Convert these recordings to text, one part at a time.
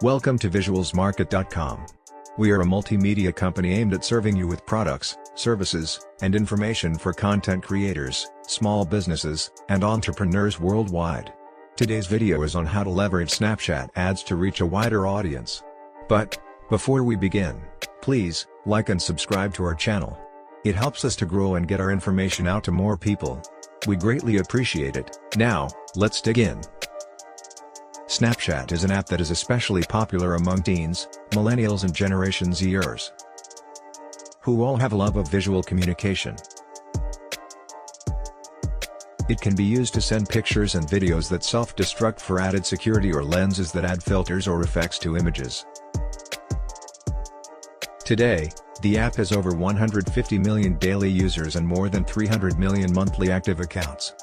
Welcome to visualsmarket.com. We are a multimedia company aimed at serving you with products, services, and information for content creators, small businesses, and entrepreneurs worldwide. Today's video is on how to leverage Snapchat ads to reach a wider audience. But, before we begin, please, like and subscribe to our channel. It helps us to grow and get our information out to more people. We greatly appreciate it. Now, let's dig in. Snapchat is an app that is especially popular among teens, millennials and Generation Zers, who all have a love of visual communication. It can be used to send pictures and videos that self-destruct for added security or lenses that add filters or effects to images. Today, the app has over 150 million daily users and more than 300 million monthly active accounts.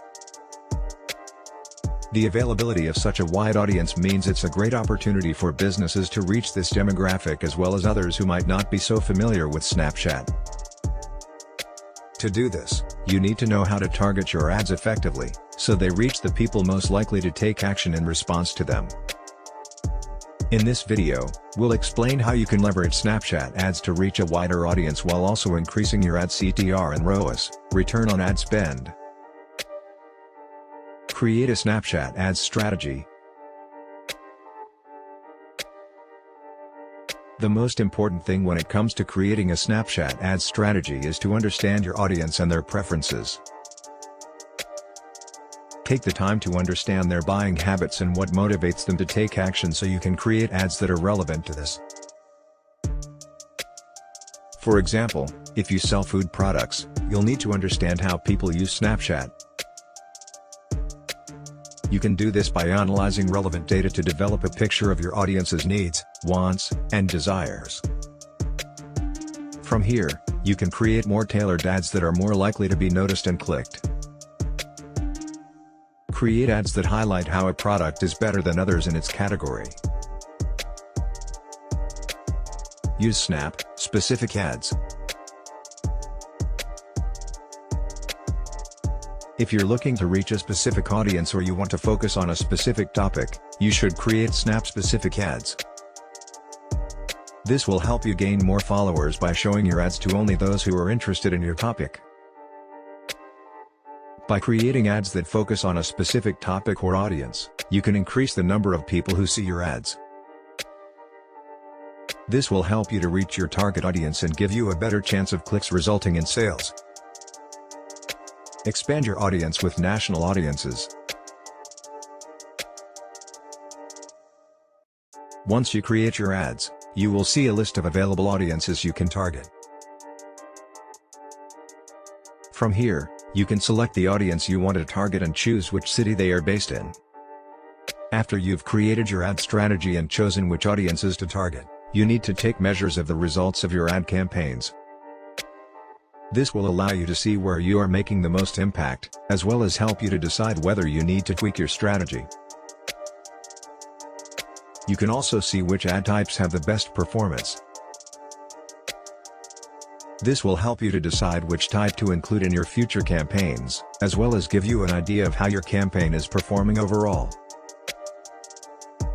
The availability of such a wide audience means it's a great opportunity for businesses to reach this demographic as well as others who might not be so familiar with Snapchat. To do this, you need to know how to target your ads effectively, so they reach the people most likely to take action in response to them. In this video, we'll explain how you can leverage Snapchat ads to reach a wider audience while also increasing your ad CTR and ROAS, return on ad spend. Create a Snapchat ads strategy. The most important thing when it comes to creating a Snapchat ads strategy is to understand your audience and their preferences. Take the time to understand their buying habits and what motivates them to take action so you can create ads that are relevant to this. For example, if you sell food products, you'll need to understand how people use Snapchat. You can do this by analyzing relevant data to develop a picture of your audience's needs, wants, and desires. From here, you can create more tailored ads that are more likely to be noticed and clicked. Create ads that highlight how a product is better than others in its category. Use Snap-specific ads. If you're looking to reach a specific audience or you want to focus on a specific topic, you should create Snap-specific ads. This will help you gain more followers by showing your ads to only those who are interested in your topic. By creating ads that focus on a specific topic or audience, you can increase the number of people who see your ads. This will help you to reach your target audience and give you a better chance of clicks resulting in sales. Expand your audience with national audiences. Once you create your ads, you will see a list of available audiences you can target. From here, you can select the audience you want to target and choose which city they are based in. After you've created your ad strategy and chosen which audiences to target, you need to take measures of the results of your ad campaigns. This will allow you to see where you are making the most impact, as well as help you to decide whether you need to tweak your strategy. You can also see which ad types have the best performance. This will help you to decide which type to include in your future campaigns, as well as give you an idea of how your campaign is performing overall.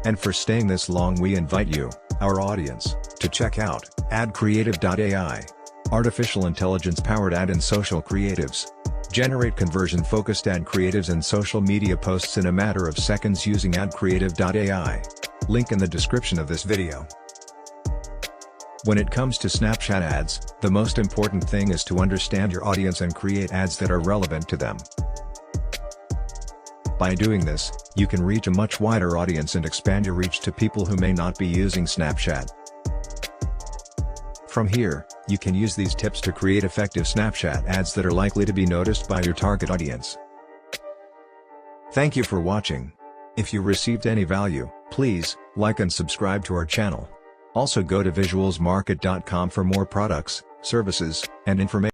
And for staying this long, we invite you, our audience, to check out AdCreative.AI. Artificial intelligence-powered ad and social creatives. Generate conversion-focused ad creatives and social media posts in a matter of seconds using AdCreative.AI. Link in the description of this video. When it comes to Snapchat ads, the most important thing is to understand your audience and create ads that are relevant to them. By doing this, you can reach a much wider audience and expand your reach to people who may not be using Snapchat. From here, you can use these tips to create effective Snapchat ads that are likely to be noticed by your target audience. Thank you for watching. If you received any value, please, like and subscribe to our channel. Also go to visualsmarket.com for more products, services, and information.